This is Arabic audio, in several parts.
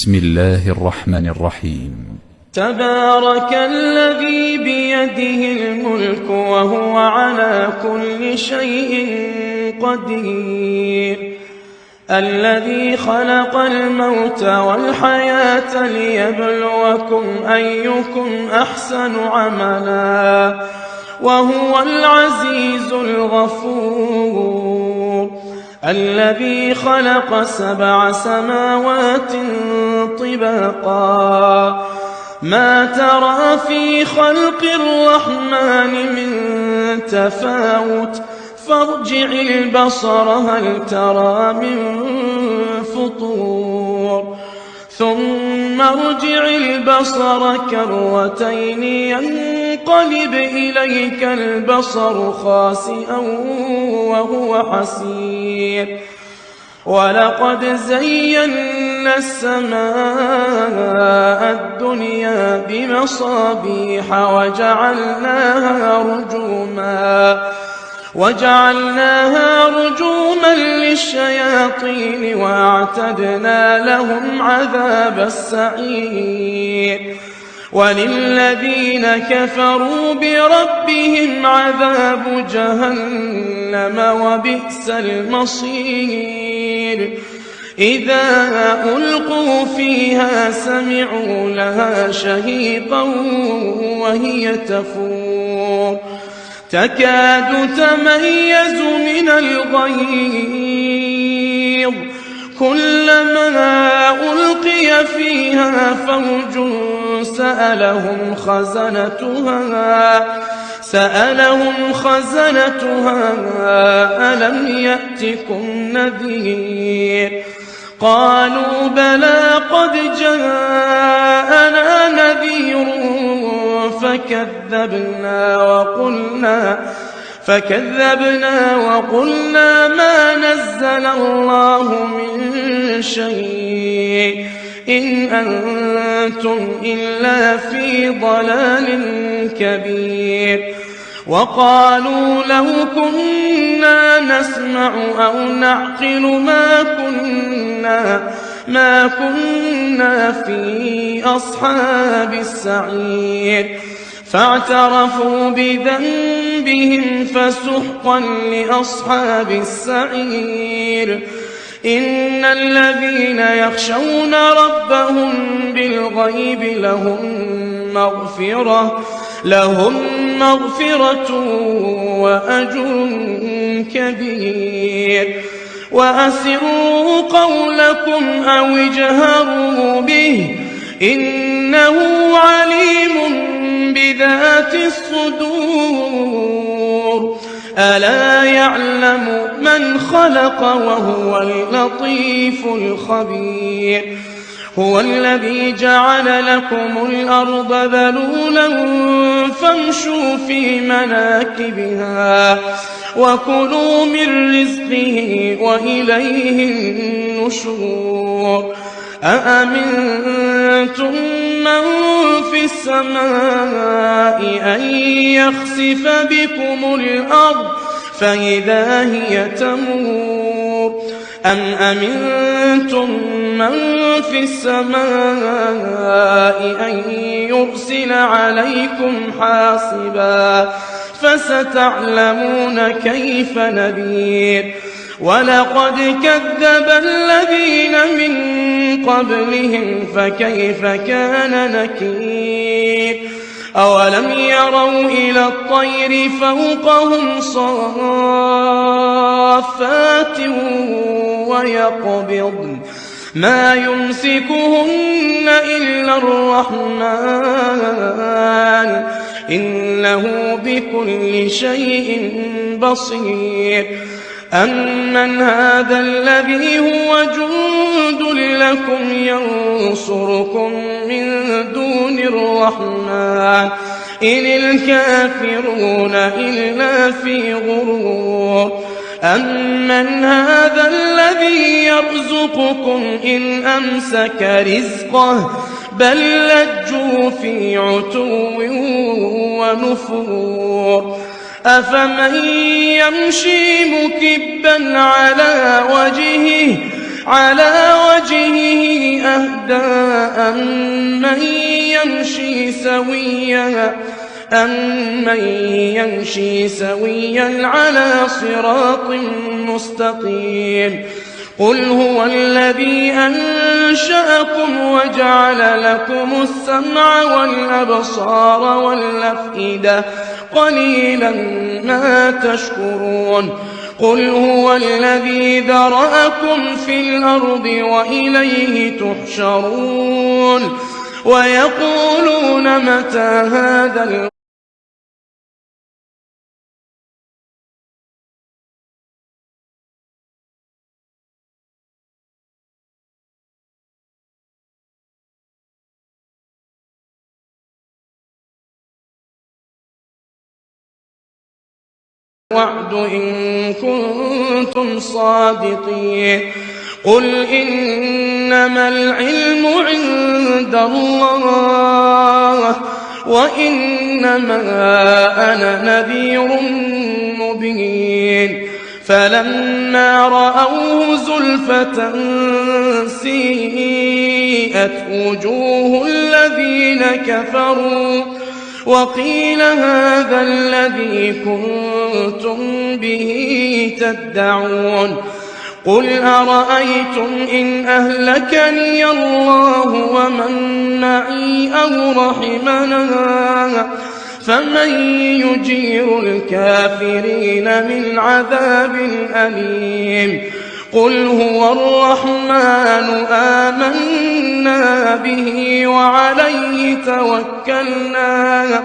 بسم الله الرحمن الرحيم. تبارك الذي بيده الملك وهو على كل شيء قدير، الذي خلق الموت والحياة ليبلوكم أيكم أحسن عملا وهو العزيز الغفور، الذي خلق 7 سماوات طباقا ما ترى في خلق الرحمن من تفاوت فارجع البصر هل ترى من فطور ثم ارجع البصر كرتين ينقلب إليك البصر خاسئا وهو حسير، ولقد زينا السماء الدنيا بمصابيح وجعلناها رجوما للشياطين وأعتدنا لهم عذاب السعير، وللذين كفروا بربهم عذاب جهنم وبئس المصير، إذا ألقوا فيها سمعوا لها شهيقا وهي تفور تكاد تميز من الغيظ، كلما ألقي فيها فوج سألهم خزنتها ألم يأتكم نذير، قالوا بلى قد جاءنا نذير فكذبنا وقلنا ما نزل الله من شيء إن أنتم إلا في ضلال كبير، وقالوا لو كنا نسمع أو نعقل ما كنا في أصحاب السعير، فاعترفوا بذنبهم فسحقا لأصحاب السعير، إن الذين يخشون ربهم بالغيب لهم مغفرة وأجر كبير، وأسروا قولكم أو اجهروا به إنه عليم بذات الصدور، ألا يعلم من خلق وهو اللطيف الخبير، هو الذي جعل لكم الأرض ذلولا فامشوا في مناكبها وكلوا من رزقه وإليه النشور، أأمنتم من في السماء أن يخسف بكم الأرض فإذا هي تمور، أم أمنتم من في السماء أن يرسل عليكم حاصبا فستعلمون كيف نذير، ولقد كذب الذين من قبلهم فكيف كان نكير، أولم يروا إلى الطير فوقهم صافات ويقبضن ما يمسكهن إلا الرحمن إنه بكل شيء بصير، أمن هذا الذي هو جند لكم ينصركم من دون الرحمن إن الكافرون إلا في غرور، أمن هذا الذي يرزقكم إن أمسك رزقه بل لجوا في عتو ونفور، أفمن يمشي مكبا على وجهه على وجهه أهدى أمن يمشي سويا على صراط مستقيم قل هو الذي أنشأكم وجعل لكم السمع والأبصار والأفئدة قليلا ما تشكرون قل هو الذي ذرأكم في الأرض وإليه تحشرون ويقولون متى هذا الوعد إن كنتم صادقين قل إنما العلم عند الله وإنما أنا نذير مبين فلما رأوه زلفة سيئت وجوه الذين كفروا وقيل هذا الذي كنتم به تدعون قل أرأيتم إن أهلكني الله ومن معي أو رحمنا فمن يجير الكافرين من عذاب أليم قل هو الرحمن آمنا به وعليه توكلنا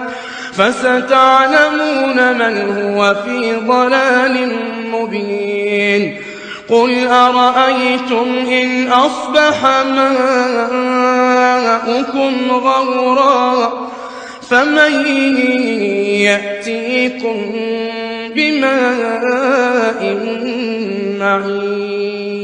فستعلمون من هو في ضلال مبين قل أرأيتم إن أصبح ماؤكم غورا فمن يأتيكم بماء معين